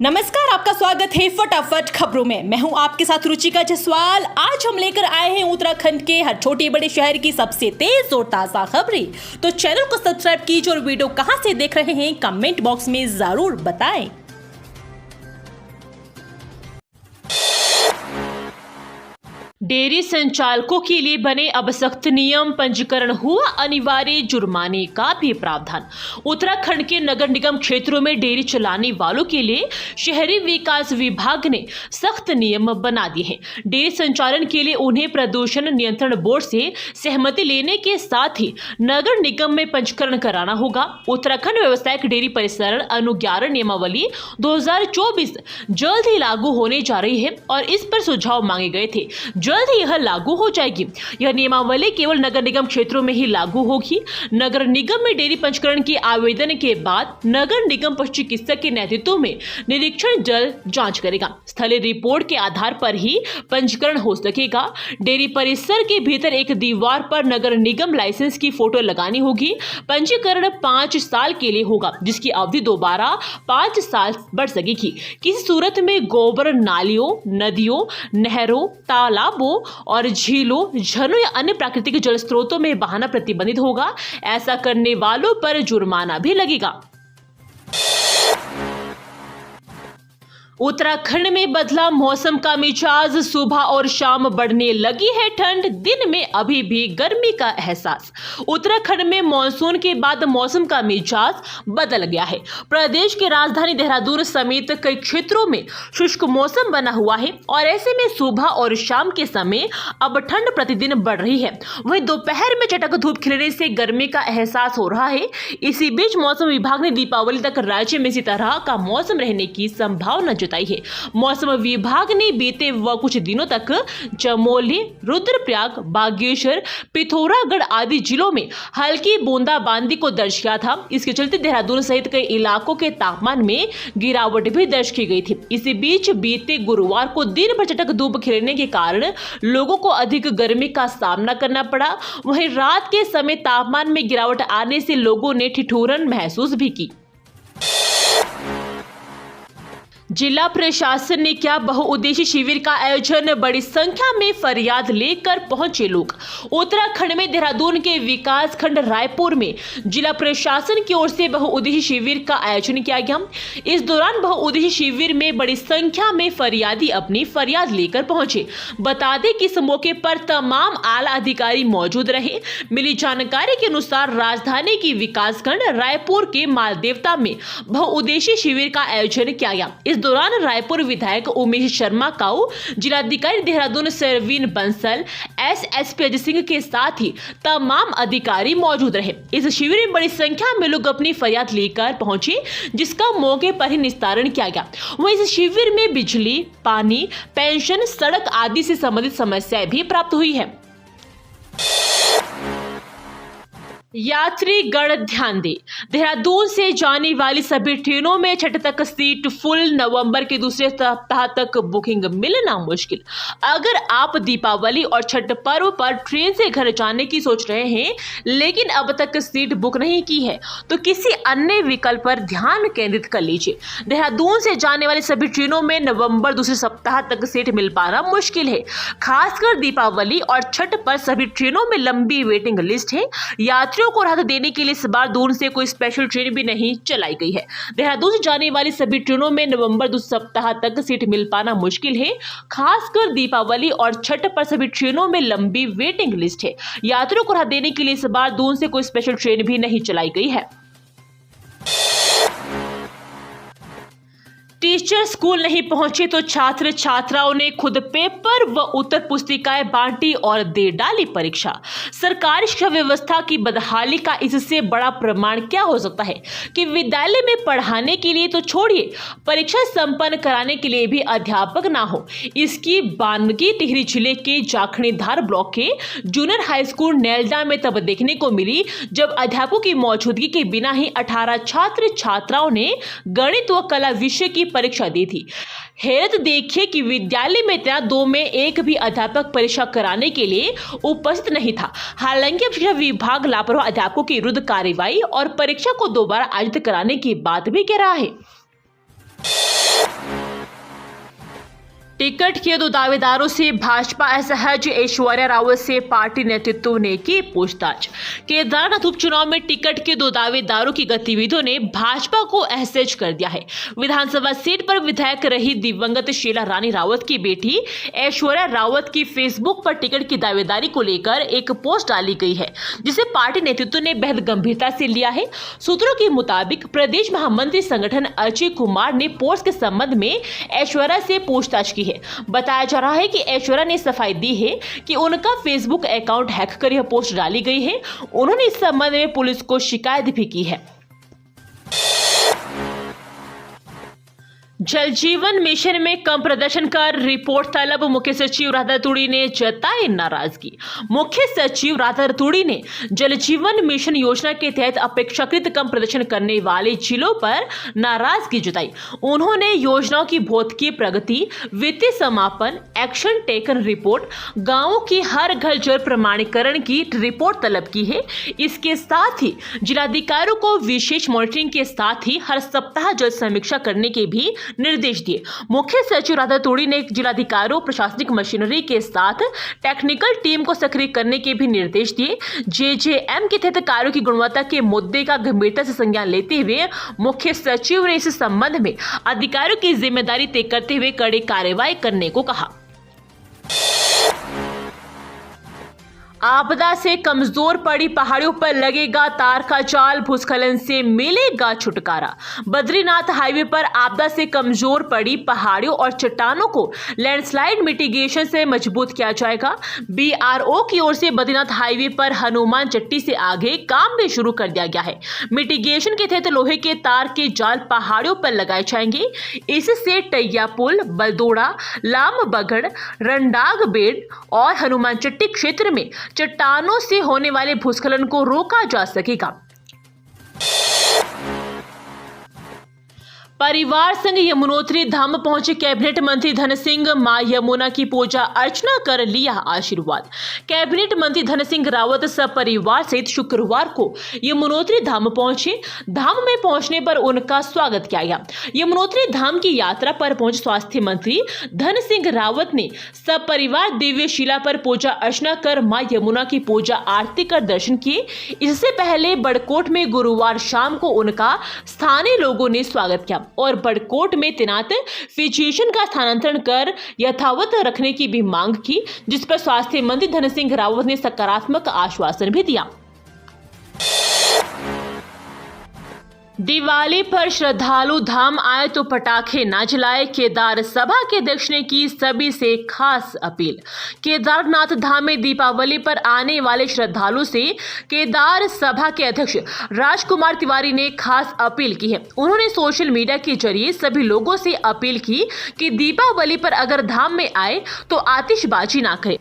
नमस्कार, आपका स्वागत है फटाफट खबरों में। मैं हूं आपके साथ रुचिका जसवाल। आज हम लेकर आए हैं उत्तराखंड के हर छोटे बड़े शहर की सबसे तेज और ताजा खबरें। तो चैनल को सब्सक्राइब कीजिए और वीडियो कहां से देख रहे हैं कमेंट बॉक्स में जरूर बताएं। डेयरी संचालकों के लिए बने अब सख्त नियम, पंजीकरण हुआ अनिवार्य, जुर्माने का भी प्रावधान। उत्तराखंड के नगर निगम क्षेत्रों में डेयरी चलाने वालों के लिए शहरी विकास विभाग ने सख्त नियम बना दिए हैं। डेयरी संचालन के लिए उन्हें प्रदूषण नियंत्रण बोर्ड से सहमति लेने के साथ ही नगर निगम में पंजीकरण कराना होगा। उत्तराखंड व्यावसायिक डेयरी परिसरण अनुज्ञान नियमावली 2024 जल्द ही लागू होने जा रही है और इस पर सुझाव मांगे गए थे। जल्द ही यह लागू हो जाएगी। यह नियमावली केवल नगर निगम क्षेत्रों में ही लागू होगी। नगर निगम में डेयरी पंजीकरण के आवेदन के बाद नगर निगम पशु चिकित्सक के नेतृत्व में निरीक्षण दल जांच करेगा। स्थलीय रिपोर्ट के आधार पर ही पंजीकरण हो सकेगा। डेयरी परिसर के भीतर एक दीवार पर नगर निगम लाइसेंस की फोटो लगानी होगी। पंजीकरण 5 साल के लिए होगा, जिसकी अवधि दोबारा 5 साल बढ़ सकेगी। किसी सूरत में गोबर नालियों, नदियों, नहरों, तालाबों और झीलों, झरनों या अन्य प्राकृतिक जल स्रोतों में बहाना प्रतिबंधित होगा। ऐसा करने वालों पर जुर्माना भी लगेगा। उत्तराखंड में बदला मौसम का मिजाज, सुबह और शाम बढ़ने लगी है ठंड, दिन में अभी भी गर्मी का एहसास। उत्तराखंड में मानसून के बाद मौसम का मिजाज बदल गया है। प्रदेश की राजधानी देहरादून समेत कई क्षेत्रों में शुष्क मौसम बना हुआ है और ऐसे में सुबह और शाम के समय अब ठंड प्रतिदिन बढ़ रही है। वहीं दोपहर में चटक धूप खिलने से गर्मी का एहसास हो रहा है। इसी बीच मौसम विभाग ने दीपावली तक राज्य में इसी तरह का मौसम रहने की संभावना जताई है। मौसम विभाग ने बीते कुछ दिनों तक चमोली, रुद्रप्रयाग, बागेश्वर, पिथौरागढ़ आदि जिलों में हल्की बूंदाबांदी को दर्ज किया था। इसके चलते देहरादून सहित कई इलाकों के तापमान में गिरावट भी दर्ज की गई थी। इसी बीच बीते गुरुवार को दिन भर चटक धूप खिलने के कारण लोगों को अधिक गर्मी का सामना करना पड़ा। वहीं रात के समय तापमान में गिरावट आने से लोगों ने ठिठुरन महसूस भी की। जिला प्रशासन ने किया बहुउद्देशीय शिविर का आयोजन, बड़ी संख्या में फरियाद लेकर पहुंचे लोग। उत्तराखंड में देहरादून के विकास खंड रायपुर में जिला प्रशासन की ओर से बहुउद्देशीय शिविर का आयोजन किया गया। इस दौरान बहुउद्देशीय शिविर में बड़ी संख्या में फरियादी अपनी फरियाद लेकर पहुंचे। बता दें कि इस मौके पर तमाम आला अधिकारी मौजूद रहे। मिली जानकारी के अनुसार राजधानी की विकास खंड रायपुर के मालदेवता में बहुउद्देशीय शिविर का आयोजन किया गया। इस दौरान रायपुर विधायक उमेश शर्मा काऊ, जिलाधिकारी देहरादून सरवीन बंसल, एसएसपी अजय सिंह के साथ ही तमाम अधिकारी मौजूद रहे। इस शिविर में बड़ी संख्या में लोग अपनी फरियाद लेकर पहुंचे, जिसका मौके पर ही निस्तारण किया गया। वहीं इस शिविर में बिजली, पानी, पेंशन, सड़क आदि से संबंधित समस्याएं भी प्राप्त हुई है। यात्री गण ध्यान दें, देहरादून से जाने वाली सभी ट्रेनों में छठ तक सीट फुल। नवंबर के दूसरे सप्ताह तक बुकिंग मिलना मुश्किल। अगर आप दीपावली और छठ पर्व पर ट्रेन से घर जाने की सोच रहे हैं लेकिन अब तक सीट बुक नहीं की है तो किसी अन्य विकल्प पर ध्यान केंद्रित कर लीजिए। देहरादून से जाने वाली सभी ट्रेनों में नवंबर दूसरे सप्ताह तक सीट मिल पाना मुश्किल है। खासकर दीपावली और छठ पर सभी ट्रेनों में लंबी वेटिंग लिस्ट है। यात्री को राहत देने के लिए इस बार दूर से कोई स्पेशल ट्रेन भी नहीं चलाई गई है। देहरादून से जाने वाली सभी ट्रेनों में नवंबर दूसरे सप्ताह तक सीट मिल पाना मुश्किल है। खासकर दीपावली और छठ पर सभी ट्रेनों में लंबी वेटिंग लिस्ट है। यात्रियों को राहत देने के लिए इस बार दूर से कोई स्पेशल ट्रेन भी नहीं चलाई गई है। टीचर स्कूल नहीं पहुंचे तो छात्र छात्राओं ने खुद पेपर व उत्तर पुस्तिकाएं बांटी और दे डाली परीक्षा। सरकारी शिक्षा व्यवस्था की बदहाली का इससे बड़ा प्रमाण क्या हो सकता है कि विद्यालय में पढ़ाने के लिए तो छोड़िए, परीक्षा संपन्न कराने के लिए भी अध्यापक ना हो। इसकी बानगी टिहरी जिले के जाखणीधार ब्लॉक के जूनियर हाई स्कूल नेल्डा में तब देखने को मिली जब अध्यापकों की मौजूदगी के बिना ही 18 छात्र छात्राओं ने गणित व कला विषय की परीक्षा दी थी। हैरत देखिए कि विद्यालय में इतना 2 में एक भी अध्यापक परीक्षा कराने के लिए उपस्थित नहीं था। हालांकि अब शिक्षा विभाग लापरवाह अध्यापकों की विरुद्ध कार्रवाई और परीक्षा को दोबारा आयोजित कराने की बात भी कह रहा है। टिकट के 2 दावेदारों से भाजपा असहज, ऐश्वर्या रावत से पार्टी नेतृत्व ने की पूछताछ। केदारनाथ उपचुनाव में टिकट के 2 दावेदारों की गतिविधियों ने भाजपा को असहज कर दिया है। विधानसभा सीट पर विधायक रही दिवंगत शीला रानी रावत की बेटी ऐश्वर्या रावत की फेसबुक पर टिकट की दावेदारी को लेकर एक पोस्ट डाली गई है, जिसे पार्टी नेतृत्व ने बेहद गंभीरता से लिया है। सूत्रों के मुताबिक प्रदेश महामंत्री संगठन अजय कुमार ने पोस्ट के संबंध में ऐश्वर्या से पूछताछ की है। बताया जा रहा है कि ऐश्वर्या ने सफाई दी है कि उनका फेसबुक अकाउंट हैक कर यह पोस्ट डाली गई है। उन्होंने इस संबंध में पुलिस को शिकायत भी की है। जल जीवन मिशन में कम प्रदर्शन कर रिपोर्ट तलब, मुख्य सचिव राधा तुड़ी ने जताई नाराजगी। मुख्य सचिव राधा तुड़ी ने जल जीवन मिशन योजना के तहत अपेक्षाकृत कम प्रदर्शन करने वाले जिलों पर नाराजगी जताई। उन्होंने योजनाओं की भौतिकीय प्रगति, वित्तीय समापन, एक्शन टेकन रिपोर्ट, गांवों की हर घर जल प्रमाणीकरण की रिपोर्ट तलब की है। इसके साथ ही जिलाधिकारियों को विशेष मॉनिटरिंग के साथ ही हर सप्ताह जल समीक्षा करने के भी निर्देश दिए। मुख्य सचिव राधा तुड़ी ने जिलाधिकारियों, प्रशासनिक मशीनरी के साथ टेक्निकल टीम को सक्रिय करने के भी निर्देश दिए। जेजेएम के तहत कार्यों की गुणवत्ता के मुद्दे का गंभीरता से संज्ञान लेते हुए मुख्य सचिव ने इस संबंध में अधिकारियों की जिम्मेदारी तय करते हुए कड़ी कार्रवाई करने को कहा। आपदा से कमजोर पड़ी पहाड़ियों पर लगेगा तार का जाल, भूस्खलन से मिलेगा छुटकारा। बद्रीनाथ हाईवे पर आपदा से कमजोर पड़ी पहाड़ियों और चट्टानों को लैंडस्लाइड मिटिगेशन से मजबूत किया जाएगा। बीआरओ की ओर से बद्रीनाथ हाईवे पर हनुमान चट्टी से आगे काम भी शुरू कर दिया गया है। मिटिगेशन के तहत लोहे के तार के जाल पहाड़ियों पर लगाए जाएंगे। इससे टैया पुल, बलदोड़ा, लामबगड़, रंडाग बेड़ और हनुमान चट्टी क्षेत्र में चट्टानों से होने वाले भूस्खलन को रोका जा सकेगा। परिवार संग यमुनोत्री धाम पहुंचे कैबिनेट मंत्री धन सिंह, मां यमुना की पूजा अर्चना कर लिया आशीर्वाद। कैबिनेट मंत्री धन सिंह रावत सपरिवार सहित शुक्रवार को यमुनोत्री धाम पहुंचे। धाम में पहुंचने पर उनका स्वागत किया गया। यमुनोत्री धाम की यात्रा पर पहुंचे स्वास्थ्य मंत्री धन सिंह रावत ने सपरिवार दिव्य शिला पर पूजा अर्चना कर मां यमुना की पूजा आरती कर दर्शन किए। इससे पहले बड़कोट में गुरुवार शाम को उनका स्थानीय लोगों ने स्वागत किया और बड़कोट में तैनात फिजिशियन का स्थानांतरण कर यथावत रखने की भी मांग की, जिस पर स्वास्थ्य मंत्री धन सिंह रावत ने सकारात्मक आश्वासन भी दिया। दिवाली पर श्रद्धालु धाम आए तो पटाखे ना जलाए, केदार सभा के अध्यक्ष ने की सभी से खास अपील। केदारनाथ धाम में दीपावली पर आने वाले श्रद्धालु से केदार सभा के अध्यक्ष राजकुमार तिवारी ने खास अपील की है। उन्होंने सोशल मीडिया के जरिए सभी लोगों से अपील की कि दीपावली पर अगर धाम में आए तो आतिशबाजी ना करें।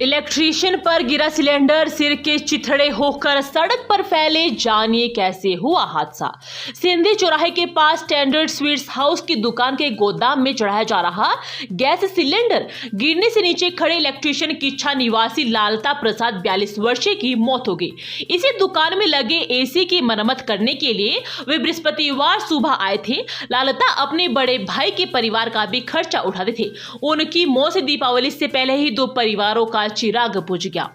इलेक्ट्रीशियन पर गिरा सिलेंडर, सिर के चिथड़े होकर सड़क पर फैले, जानिए कैसे हुआ हादसा। सिंधी चौराहे के पास स्टैंडर्ड स्वीट्स हाउस की दुकान के गोदाम में चढ़ाया जा रहा गैस सिलेंडर गिरने से नीचे खड़े इलेक्ट्रीशियन किच्छा निवासी लालता प्रसाद 42 वर्षीय की मौत हो गई। इसी दुकान में लगे एसी की मरम्मत करने के लिए वे बृहस्पतिवार सुबह आए थे। लालता अपने बड़े भाई के परिवार का भी खर्चा उठाते थे। उनकी मौत से दीपावली से पहले ही 2 परिवारों का चिराग बुझ गया।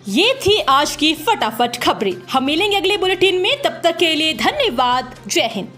ये थी आज की फटाफट खबरें। हम मिलेंगे अगले बुलेटिन में, तब तक के लिए धन्यवाद। जय हिंद।